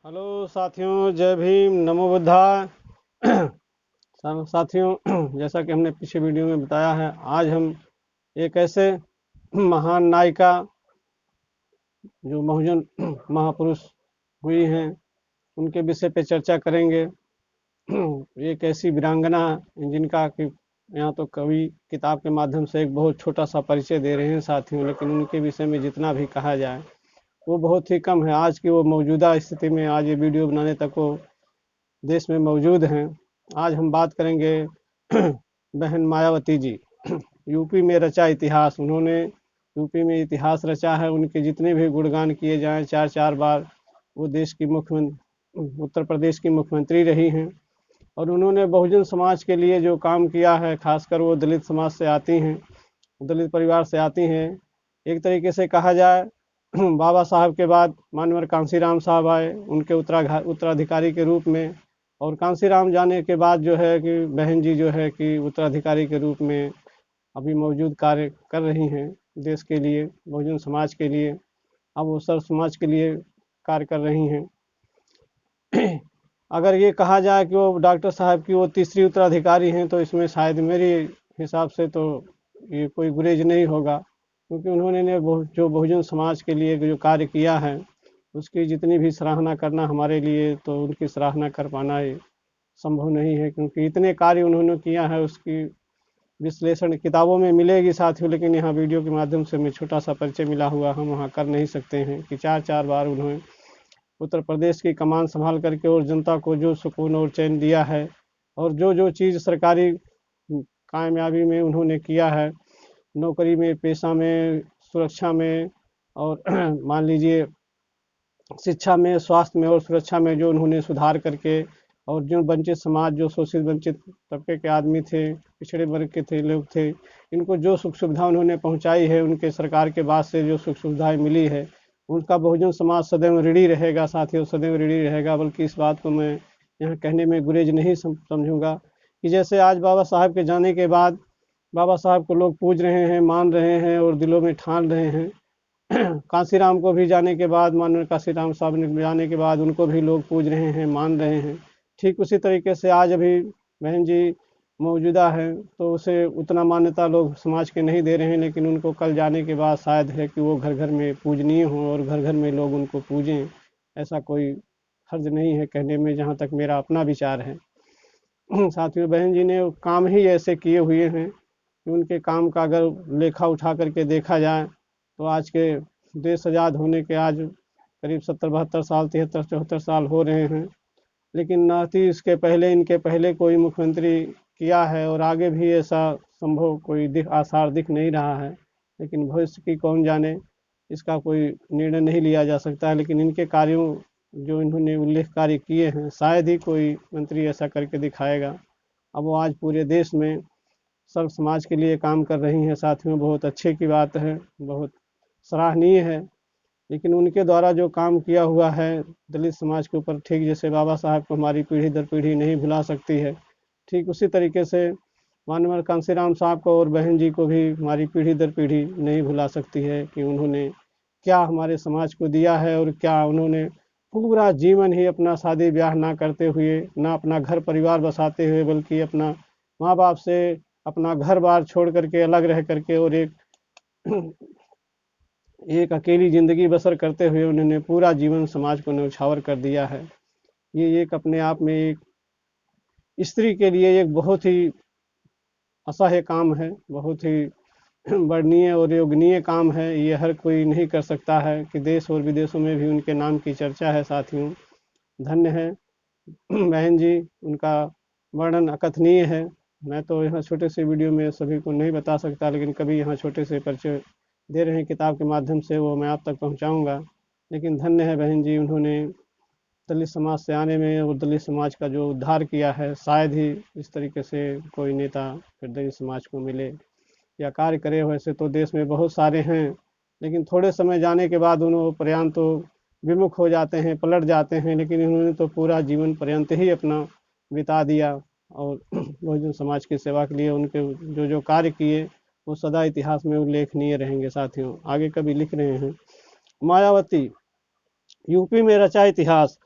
Hello साथियों, जय भीम, नमो बुद्धाय। साथियों, जैसा कि हमने पिछले वीडियो में बताया है, आज हम एक ऐसे महान नायिका जो बहुजन महापुरुष हुई हैं उनके विषय पे चर्चा करेंगे। एक ऐसी वीरांगना जिनका कि यहाँ तो कवि किताब के माध्यम से एक बहुत छोटा सा परिचय दे रहे हैं साथियों, लेकिन उनके विषय में जितना भी कहा जाए वो बहुत ही कम है। आज की वो मौजूदा स्थिति में आज ये वीडियो बनाने तक वो देश में मौजूद हैं। आज हम बात करेंगे बहन मायावती जी। यूपी में रचा इतिहास, उन्होंने यूपी में इतिहास रचा है। उनके जितने भी गुणगान किए जाएं, चार चार बार वो देश की मुख्यमंत्री, उत्तर प्रदेश की मुख्यमंत्री रही हैं और उन्होंने बहुजन समाज के लिए जो काम किया है, खासकर वो दलित समाज से आती हैं, दलित परिवार से आती हैं। एक तरीके से कहा जाए बाबा साहब के बाद मानवर कांसीराम साहब आए उनके उत्तराधिकारी के रूप में, और कांसीराम जाने के बाद जो है कि बहन जी जो है कि उत्तराधिकारी के रूप में अभी मौजूद कार्य कर रही हैं देश के लिए, बहुजन समाज के लिए। अब वो सर्व समाज के लिए कार्य कर रही हैं। अगर ये कहा जाए कि वो डॉक्टर साहब की वो तीसरी उत्तराधिकारी हैं, तो इसमें शायद मेरे हिसाब से तो ये कोई गुरेज नहीं होगा, क्योंकि उन्होंने जो बहुजन समाज के लिए जो कार्य किया है उसकी जितनी भी सराहना करना हमारे लिए, तो उनकी सराहना कर पाना ये संभव नहीं है, क्योंकि इतने कार्य उन्होंने किया है उसकी विश्लेषण किताबों में मिलेगी साथियों, लेकिन यहाँ वीडियो के माध्यम से हमें छोटा सा परिचय मिला हुआ, हम वहाँ कर नहीं सकते हैं कि चार चार बार उन्होंने उत्तर प्रदेश की कमान संभाल करके और जनता को जो सुकून और चैन दिया है, और जो जो चीज़ सरकारी कामयाबी में उन्होंने किया है, नौकरी में, पेशा में, सुरक्षा में, और मान लीजिए शिक्षा में, स्वास्थ्य में और सुरक्षा में जो उन्होंने सुधार करके, और जो वंचित समाज, जो शोषित वंचित तबके के आदमी थे, पिछड़े वर्ग के थे, लोग थे, इनको जो सुख सुविधा उन्होंने पहुंचाई है, उनके सरकार के बाद से जो सुख सुविधाएं मिली है, उनका बहुजन समाज सदैव ऋणी रहेगा साथियों, सदैव ऋणी रहेगा। बल्कि इस बात को मैं यहाँ कहने में गुरेज नहीं समझूंगा कि जैसे आज बाबा साहब के जाने के बाद बाबा साहब को लोग पूज रहे हैं, मान रहे हैं और दिलों में ठान रहे हैं। कांसीराम को भी जाने के बाद, माननीय कांसीराम साहब ने जाने के बाद उनको भी लोग पूज रहे हैं, मान रहे हैं। ठीक उसी तरीके से आज अभी बहन जी मौजूदा है, तो उसे उतना मान्यता लोग समाज के नहीं दे रहे हैं, लेकिन उनको कल जाने के बाद शायद है कि वो घर घर में पूजनीय हों और घर घर में लोग उनको पूजें। ऐसा कोई हर्ज नहीं है कहने में, जहाँ तक मेरा अपना विचार है। साथियों, बहन जी ने काम ही ऐसे किए हुए हैं कि उनके काम का अगर लेखा उठा करके देखा जाए तो आज के देश आज़ाद होने के आज करीब 70-72 साल, 73-74 साल हो रहे हैं, लेकिन ना ही इसके पहले, इनके पहले कोई मुख्यमंत्री किया है, और आगे भी ऐसा संभव कोई आसार दिख नहीं रहा है। लेकिन भविष्य की कौन जाने, इसका कोई निर्णय नहीं लिया जा सकता है। लेकिन इनके कार्यों जो इन्होंने उल्लेख कार्य किए हैं, शायद ही कोई मंत्री ऐसा करके दिखाएगा। अब वो आज पूरे देश में सर्व समाज के लिए काम कर रही हैं साथियों, बहुत अच्छे की बात है, बहुत सराहनीय है। लेकिन उनके द्वारा जो काम किया हुआ है दलित समाज के ऊपर, ठीक जैसे बाबा साहब को हमारी पीढ़ी दर पीढ़ी नहीं भुला सकती है, ठीक उसी तरीके से मानवर कांसीराम साहब को और बहन जी को भी हमारी पीढ़ी दर पीढ़ी नहीं भुला सकती है कि उन्होंने क्या हमारे समाज को दिया है, और क्या उन्होंने पूरा जीवन ही अपना शादी ब्याह ना करते हुए, ना अपना घर परिवार बसाते हुए, बल्कि अपना माँ बाप से अपना घर बार छोड़ करके अलग रह करके और एक एक अकेली ज़िंदगी बसर करते हुए उन्होंने पूरा जीवन समाज को न्यौछावर कर दिया है। ये एक अपने आप में एक स्त्री के लिए एक बहुत ही असह्य काम है, बहुत ही वर्णनीय और योगनीय काम है। ये हर कोई नहीं कर सकता है कि देश और विदेशों में भी उनके नाम की चर्चा है साथियों। धन्य है बहन जी, उनका वर्णन अकथनीय है। मैं तो यहाँ छोटे से वीडियो में सभी को नहीं बता सकता, लेकिन कभी यहाँ छोटे से परिचय दे रहे हैं किताब के माध्यम से, वो मैं आप तक पहुँचाऊँगा। लेकिन धन्य है बहन जी, उन्होंने दलित समाज से आने में और दलित समाज का जो उद्धार किया है, शायद ही इस तरीके से कोई नेता फिर दलित समाज को मिले या कार्य करे। वैसे तो देश में बहुत सारे हैं, लेकिन थोड़े समय जाने के बाद उन्होंने पर्यंत तो विमुख हो जाते हैं, पलट जाते हैं, लेकिन इन्होंने तो पूरा जीवन पर्यंत ही अपना बिता दिया, और बहुजन समाज की सेवा के लिए उनके जो जो कार्य किए वो सदा इतिहास में उल्लेखनीय रहेंगे साथियों। आगे कभी लिख रहे हैं, मायावती यूपी में रचा इतिहास।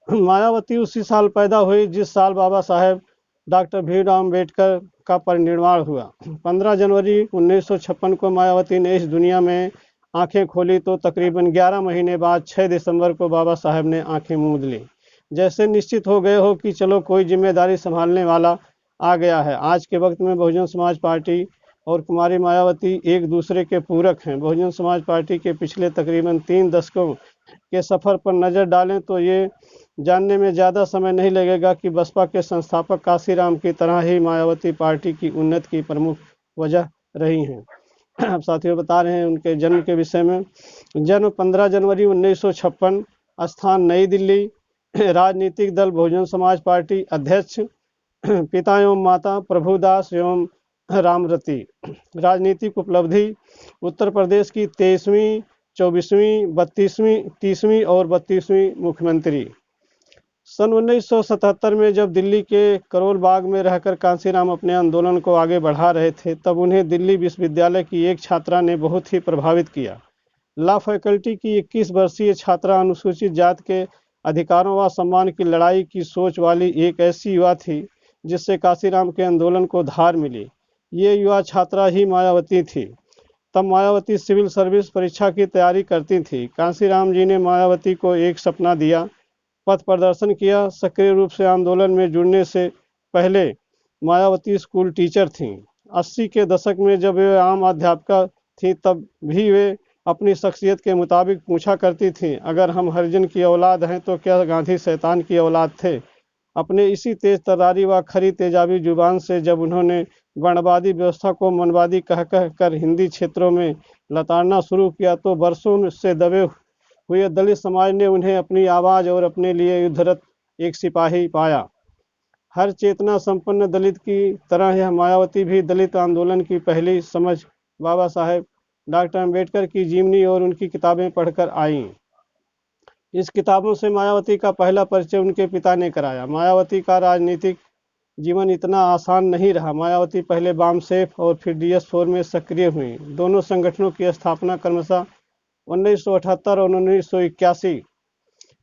मायावती उसी साल पैदा हुई जिस साल बाबा साहेब डॉक्टर भीमराव अम्बेडकर का परिनिर्वाण हुआ। 15 जनवरी 1956 को मायावती ने इस दुनिया में आंखें खोली तो तकरीबन 11 महीने बाद 6 दिसंबर को बाबा साहेब ने आंखें मूंद ली। जैसे निश्चित हो गए हो कि चलो कोई जिम्मेदारी संभालने वाला आ गया है। आज के वक्त में बहुजन समाज पार्टी और कुमारी मायावती एक दूसरे के पूरक हैं। बहुजन समाज पार्टी के पिछले तकरीबन 3 दशकों के सफर पर नजर डालें तो ये जानने में ज़्यादा समय नहीं लगेगा कि बसपा के संस्थापक काशीराम की तरह ही मायावती पार्टी की उन्नति की प्रमुख वजह रही हैं। अब साथियों बता रहे हैं उनके जन्म के विषय में। जन्म 15 जनवरी 1956, स्थान नई दिल्ली, राजनीतिक दल बहुजन समाज पार्टी, अध्यक्ष पिता एवं माता प्रभुदास एवं रामरती। राजनीतिक उपलब्धि उत्तर प्रदेश की 23वीं, 24वीं, 32वीं, 30वीं और 32वीं मुख्यमंत्री। सन 1977 में जब दिल्ली के करोल बाग में रहकर कांसीराम अपने आंदोलन को आगे बढ़ा रहे थे तब उन्हें दिल्ली विश्वविद्यालय की एक छात्रा ने बहुत ही प्रभावित किया। लॉ फैकल्टी की 21 वर्षीय छात्रा अनुसूचित जाति के अधिकारों व सम्मान की लड़ाई की सोच वाली एक ऐसी युवा थी जिससे कांसीराम के आंदोलन को धार मिली। ये युवा छात्रा ही मायावती थी। तब मायावती सिविल सर्विस परीक्षा की तैयारी करती थी। कांसीराम जी ने मायावती को एक सपना दिया, पथ प्रदर्शन किया। सक्रिय रूप से आंदोलन में जुड़ने से पहले मायावती स्कूल टीचर थीं। 80 के दशक में जब वे आम अध्यापिका थीं तब भी वे अपनी शख्सियत के मुताबिक पूछा करती थीं, अगर हम हरिजन की औलाद हैं तो क्या गांधी शैतान की औलाद थे। अपने इसी तेज तर्रारी व खरी तेजाबी जुबान से जब उन्होंने वर्णवादी व्यवस्था को मनवादी कह कर हिंदी क्षेत्रों में लताड़ना शुरू किया तो वर्षों से दबे हुए दलित समाज ने उन्हें अपनी आवाज़ और अपने लिए युद्धरत एक सिपाही पाया। हर चेतना संपन्न दलित की तरह यह मायावती भी दलित आंदोलन की पहली समझ बाबा साहेब डॉक्टर अम्बेडकर की जीवनी और उनकी किताबें पढ़कर आईं। इस किताबों से मायावती का पहला परिचय उनके पिता ने कराया। मायावती का राजनीतिक जीवन इतना आसान नहीं रहा। मायावती पहले बामसेफ और फिर DS4 में सक्रिय हुई। दोनों संगठनों की स्थापना क्रमशः 1978 और 1981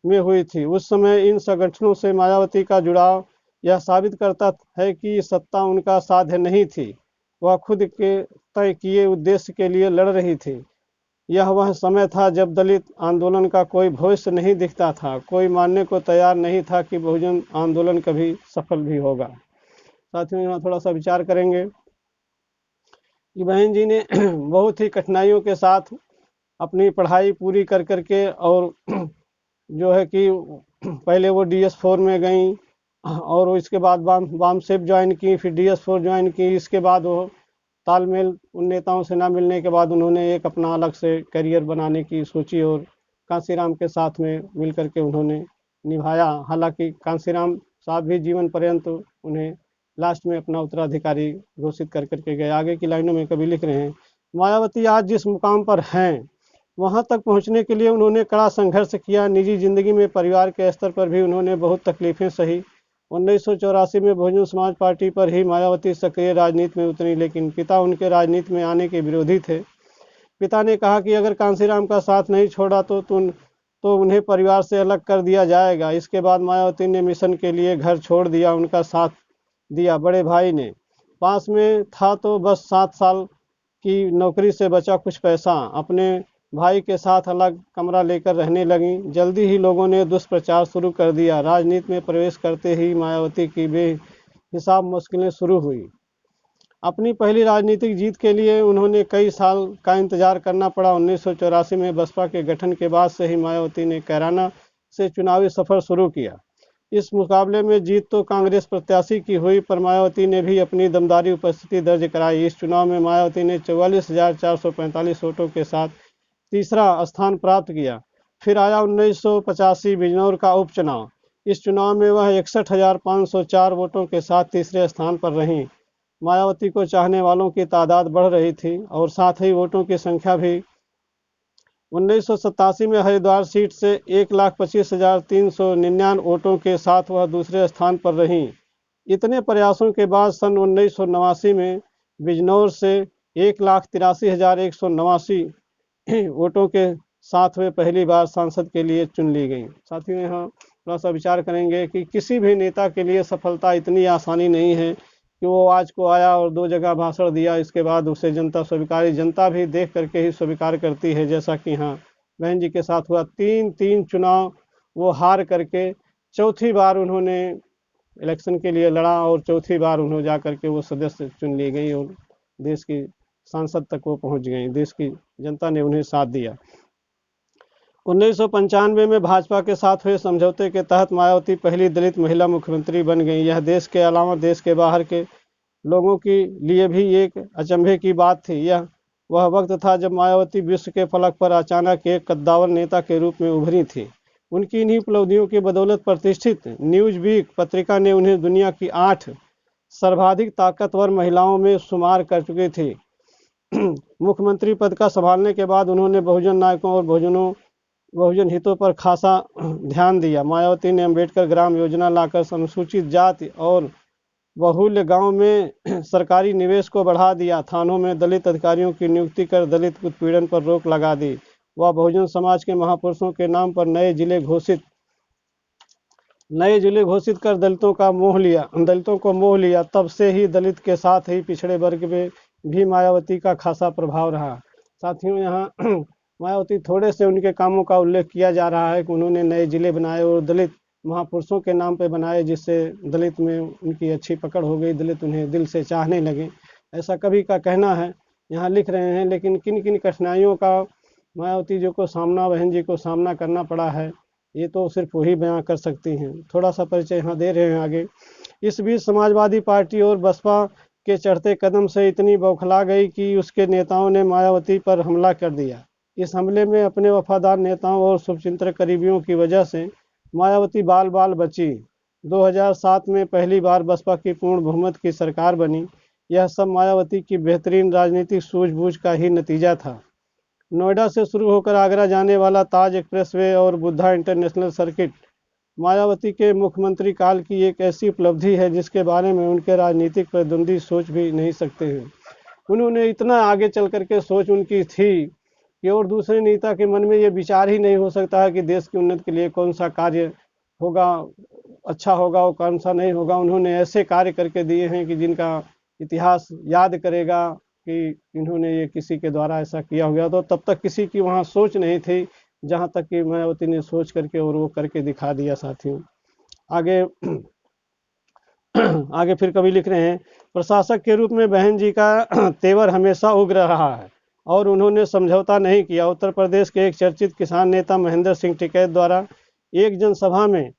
में हुई थी। उस समय इन संगठनों से मायावती का जुड़ाव यह साबित करता है कि सत्ता उनका साध्य नहीं थी, वह खुद के तय किए उद्देश्य के लिए लड़ रही थी। यह वह समय था जब दलित आंदोलन का कोई भविष्य नहीं दिखता था। कोई मानने को तैयार नहीं था कि बहुजन आंदोलन कभी सफल भी होगा। साथियों यहाँ थोड़ा सा विचार करेंगे कि बहन जी ने बहुत ही कठिनाइयों के साथ अपनी पढ़ाई पूरी कर करके और जो है कि पहले वो DS4 में गई और इसके बाद बामसेफ ज्वाइन की, फिर DS4 ज्वाइन की। इसके बाद वो तालमेल उन नेताओं से ना मिलने के बाद उन्होंने एक अपना अलग से करियर बनाने की सोची और कांसीराम के साथ में मिल करके उन्होंने निभाया। हालांकि कांसीराम साहब भी जीवन पर्यंत उन्हें लास्ट में अपना उत्तराधिकारी घोषित कर करके गए। आगे की लाइनों में कवि लिख रहे हैं, मायावती आज जिस मुकाम पर हैं वहां तक पहुंचने के लिए उन्होंने कड़ा संघर्ष किया। निजी जिंदगी में परिवार के स्तर पर भी उन्होंने बहुत तकलीफें सही। 1984 में बहुजन समाज पार्टी पर ही मायावती सक्रिय राजनीति में उतरी, लेकिन पिता उनके राजनीति में आने के विरोधी थे। पिता ने कहा कि अगर कांसीराम का साथ नहीं छोड़ा तो उन्हें परिवार से अलग कर दिया जाएगा। इसके बाद मायावती ने मिशन के लिए घर छोड़ दिया, उनका साथ दिया बड़े भाई ने। पास में था तो बस 7 साल की नौकरी से बचा कुछ पैसा। अपने भाई के साथ अलग कमरा लेकर रहने लगीं। जल्दी ही लोगों ने दुष्प्रचार शुरू कर दिया। राजनीति में प्रवेश करते ही मायावती की बेहिसाब मुश्किलें शुरू हुई। अपनी पहली राजनीतिक जीत के लिए उन्होंने कई साल का इंतजार करना पड़ा। 1984 में बसपा के गठन के बाद से ही मायावती ने कैराना से चुनावी सफर शुरू किया। इस मुकाबले में जीत तो कांग्रेस प्रत्याशी की हुई, पर मायावती ने भी अपनी दमदारी उपस्थिति दर्ज कराई। इस चुनाव में मायावती ने 44,445 वोटों के साथ तीसरा स्थान प्राप्त किया। फिर आया 1985 बिजनौर का उपचुनाव। इस चुनाव में वह 61,504 वोटों के साथ तीसरे स्थान पर रहीं। मायावती को चाहने वालों की तादाद बढ़ रही थी और साथ ही वोटों की संख्या भी। 1987 में हरिद्वार सीट से 1,25,399 वोटों के साथ वह दूसरे स्थान पर रहीं। इतने प्रयासों के बाद सन 1989 में बिजनौर से 1,83,189 वोटों के साथ वे पहली बार सांसद के लिए चुन ली गई। साथियों यहाँ थोड़ा सा विचार करेंगे कि किसी भी नेता के लिए सफलता इतनी आसानी नहीं है कि वो आज को आया और 2 जगह भाषण दिया, इसके बाद उसे जनता स्वीकारी, जनता भी देख करके ही स्वीकार करती है। जैसा कि हाँ बहन जी के साथ हुआ, 3 चुनाव वो हार करके चौथी बार उन्होंने इलेक्शन के लिए लड़ा और चौथी बार उन्होंने जा करके वो सदस्य चुन ली गई और देश की सांसद तक वो पहुंच गई, देश की जनता ने उन्हें साथ दिया। 1995 में भाजपा के साथ हुए समझौते के तहत मायावती पहली दलित महिला मुख्यमंत्री बन गई। यह देश के अलावा देश के बाहर के लोगों के लिए भी एक अचंभे की बात थी। यह वह वक्त था जब मायावती विश्व के फलक पर अचानक एक कद्दावर नेता के रूप में उभरी थी। उनकी इन्हीं उपलब्धियों की बदौलत प्रतिष्ठित न्यूज वीक पत्रिका ने उन्हें दुनिया की 8 सर्वाधिक ताकतवर महिलाओं में शुमार कर चुकी थी। मुख्यमंत्री पद का संभालने के बाद उन्होंने बहुजन नायकों और बहुजन हितों पर खासा ध्यान दिया। मायावती ने अम्बेडकर ग्राम योजना लाकर अनुसूचित जाति और बहुल्य गांव में सरकारी निवेश को बढ़ा दिया। थानों में दलित अधिकारियों की नियुक्ति कर दलित उत्पीड़न पर रोक लगा दी। वह बहुजन समाज के महापुरुषों के नाम पर नए जिले घोषित कर दलितों को मोह लिया। तब से ही दलित के साथ ही पिछड़े वर्ग में भी मायावती का खासा प्रभाव रहा। साथियों, यहाँ मायावती थोड़े से उनके कामों का उल्लेख किया जा रहा है कि उन्होंने नए जिले बनाए और दलित महापुरुषों के नाम पे बनाए, जिससे दलित में उनकी अच्छी पकड़ हो गई, दलित उन्हें दिल से चाहने लगे, ऐसा कवि का कहना है, यहाँ लिख रहे हैं। लेकिन किन किन कठिनाइयों का मायावती जी को बहन जी को सामना करना पड़ा है, ये तो सिर्फ वही बयां कर सकती हैं। थोड़ा सा परिचय यहाँ दे रहे हैं आगे। इस बीच समाजवादी पार्टी और बसपा के चढ़ते कदम से इतनी बौखला गई कि उसके नेताओं ने मायावती पर हमला कर दिया। इस हमले में अपने वफादार नेताओं और शुभचिंतक करीबियों की वजह से मायावती बाल बाल बची। 2007 में पहली बार बसपा की पूर्ण बहुमत की सरकार बनी। यह सब मायावती की बेहतरीन राजनीतिक सूझबूझ का ही नतीजा था। नोएडा से शुरू होकर आगरा जाने वाला ताज एक्सप्रेसवे और बुद्धा इंटरनेशनल सर्किट मायावती के मुख्यमंत्री काल की एक ऐसी उपलब्धि है जिसके बारे में उनके राजनीतिक प्रतिद्वंदी सोच भी नहीं सकते हैं। उन्होंने इतना आगे चल करके सोच उनकी थी कि और दूसरे नेता के मन में ये विचार ही नहीं हो सकता है कि देश की उन्नति के लिए कौन सा कार्य होगा, अच्छा होगा और कौन सा नहीं होगा। उन्होंने ऐसे कार्य करके दिए हैं कि जिनका इतिहास याद करेगा कि इन्होंने ये किसी के द्वारा ऐसा किया हो गया। तो तब तक किसी की वहाँ सोच नहीं थी, जहाँ तक कि मायावती ने सोच करके और वो करके दिखा दिया। साथियों, आगे आगे फिर कवि लिख रहे हैं, प्रशासक के रूप में बहन जी का तेवर हमेशा उग्र रहा है और उन्होंने समझौता नहीं किया। उत्तर प्रदेश के एक चर्चित किसान नेता महेंद्र सिंह टिकैत द्वारा एक जनसभा में,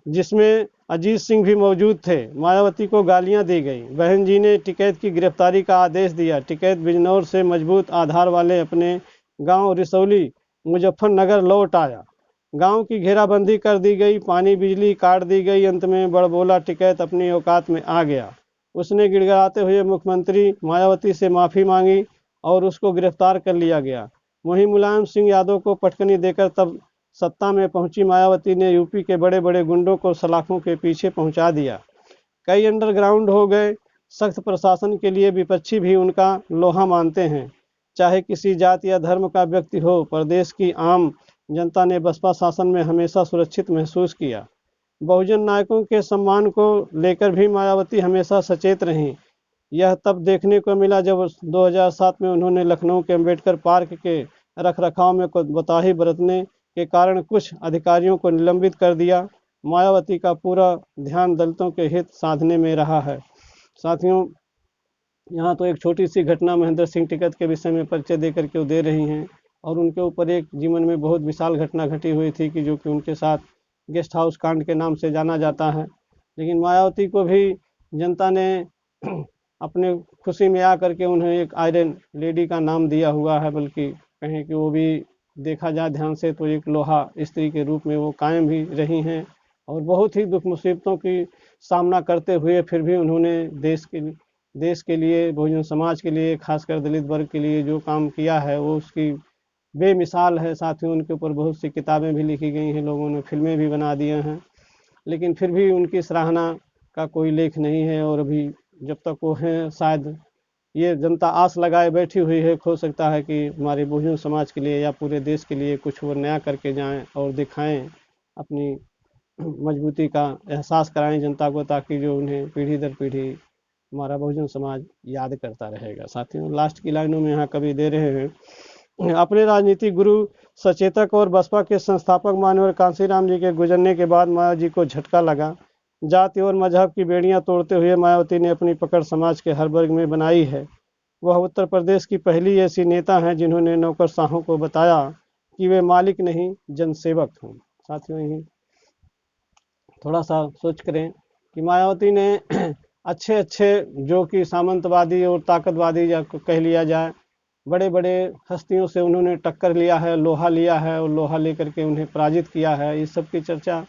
जिसमें अजीत सिंह भी मौजूद थे, मायावती को गालियां दी गई। बहन जी ने टिकैत की गिरफ्तारी का आदेश दिया। टिकैत बिजनौर से मजबूत आधार वाले अपने गांव रिसौली मुजफ्फरनगर लौट आया। गांव की घेराबंदी कर दी गई, पानी बिजली काट दी गई। अंत में बड़बोला टिकैत अपनी औकात में आ गया। उसने गिड़गिड़ाते हुए मुख्यमंत्री मायावती से माफ़ी मांगी और उसको गिरफ्तार कर लिया गया। वहीं मुलायम सिंह यादव को पटकनी देकर तब सत्ता में पहुंची मायावती ने यूपी के बड़े बड़े गुंडों को सलाखों के पीछे पहुंचा दिया। कई अंडरग्राउंड हो गए। सख्त प्रशासन के लिए विपक्षी भी उनका लोहा मानते हैं। चाहे किसी जाति या धर्म का व्यक्ति हो, प्रदेश की आम जनता ने बसपा शासन में हमेशा सुरक्षित महसूस किया। बहुजन नायकों के सम्मान को लेकर भी मायावती हमेशा सचेत रहीं। यह तब देखने को मिला जब 2007 में उन्होंने लखनऊ के अम्बेडकर पार्क के रखरखाव में कोताही बरतने के कारण कुछ अधिकारियों को निलंबित कर दिया। मायावती का पूरा ध्यान दलितों के हित साधने में रहा है। साथियों, यहाँ तो एक छोटी सी घटना महेंद्र सिंह टिकैत के विषय में परिचय दे करके वो दे रही हैं और उनके ऊपर एक जीवन में बहुत विशाल घटना घटी हुई थी कि जो कि उनके साथ गेस्ट हाउस कांड के नाम से जाना जाता है। लेकिन मायावती को भी जनता ने अपने खुशी में आकर के उन्हें एक आयरन लेडी का नाम दिया हुआ है, बल्कि कहें कि वो भी देखा जाए ध्यान से तो एक लोहा स्त्री के रूप में वो कायम भी रही हैं और बहुत ही दुख मुसीबतों की सामना करते हुए फिर भी उन्होंने देश के लिए बहुजन समाज के लिए, खासकर दलित वर्ग के लिए जो काम किया है वो उसकी बेमिसाल है। साथियों, उनके ऊपर बहुत सी किताबें भी लिखी गई हैं, लोगों ने फिल्में भी बना दिए हैं, लेकिन फिर भी उनकी सराहना का कोई लेख नहीं है। और अभी जब तक वो हैं, शायद ये जनता आस लगाए बैठी हुई है, हो सकता है कि हमारे बहुजन समाज के लिए या पूरे देश के लिए कुछ वो नया करके जाएं और दिखाएं अपनी मजबूती का एहसास कराएं जनता को, ताकि जो उन्हें पीढ़ी दर पीढ़ी हमारा बहुजन समाज याद करता रहेगा। साथियों, लास्ट की लाइनों में यहाँ कवि दे रहे हैं, अपने राजनीतिक गुरु, सचेतक और बसपा के संस्थापक माननीय कांशीराम जी के गुजरने के बाद मायावती जी को झटका लगा। जाति और मजहब की बेड़ियां तोड़ते हुए मायावती ने अपनी पकड़ समाज के हर वर्ग में बनाई है। वह उत्तर प्रदेश की पहली ऐसी नेता हैं जिन्होंने नौकरशाहों को बताया कि वे मालिक नहीं जनसेवक हैं। साथियों, यही थोड़ा सा सोच करें कि मायावती ने अच्छे अच्छे जो कि सामंतवादी और ताकतवादी या कह लिया जाए, बड़े बड़े हस्तियों से उन्होंने टक्कर लिया है, लोहा लिया है और लोहा लेकर के उन्हें पराजित किया है। इस सब की चर्चा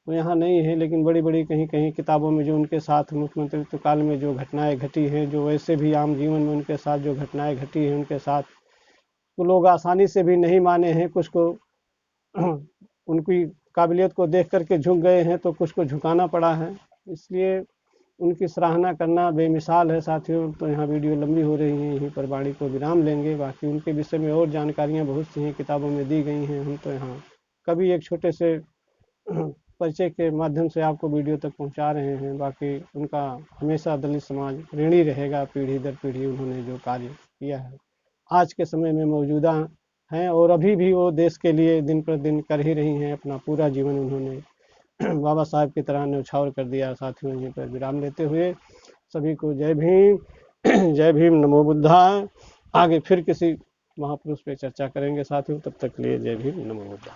तो यहाँ नहीं है, लेकिन बड़ी बड़ी कहीं कहीं किताबों में जो उनके साथ मुख्यमंत्रित्व काल में जो घटनाएं घटी हैं, जो वैसे भी आम जीवन में उनके साथ जो घटनाएं घटी हैं उनके साथ, तो लोग आसानी से भी नहीं माने हैं। कुछ को उनकी काबिलियत को देख करके झुक गए हैं, तो कुछ को झुकाना पड़ा है। इसलिए उनकी सराहना करना बेमिसाल है। साथियों, तो यहाँ वीडियो लंबी हो रही है, यहीं पर वाणी को विराम लेंगे। बाकी उनके विषय में और जानकारियाँ बहुत सी हैं, किताबों में दी गई हैं। हम तो यहाँ कभी एक छोटे से परिचय के माध्यम से आपको वीडियो तक पहुँचा रहे हैं। बाकी उनका हमेशा दलित समाज ऋणी रहेगा, पीढ़ी दर पीढ़ी उन्होंने जो कार्य किया है आज के समय में मौजूदा हैं, और अभी भी वो देश के लिए दिन पर दिन कर ही रही हैं। अपना पूरा जीवन उन्होंने बाबा साहब की तरह न्यौछावर कर दिया। साथियों, यहीं पर विराम लेते हुए सभी को जय भीम, जय भीम, नमो बुद्धाय। आगे फिर किसी महापुरुष पे चर्चा करेंगे साथियों, तब तक के लिए जय भीम, नमो बुद्धाय।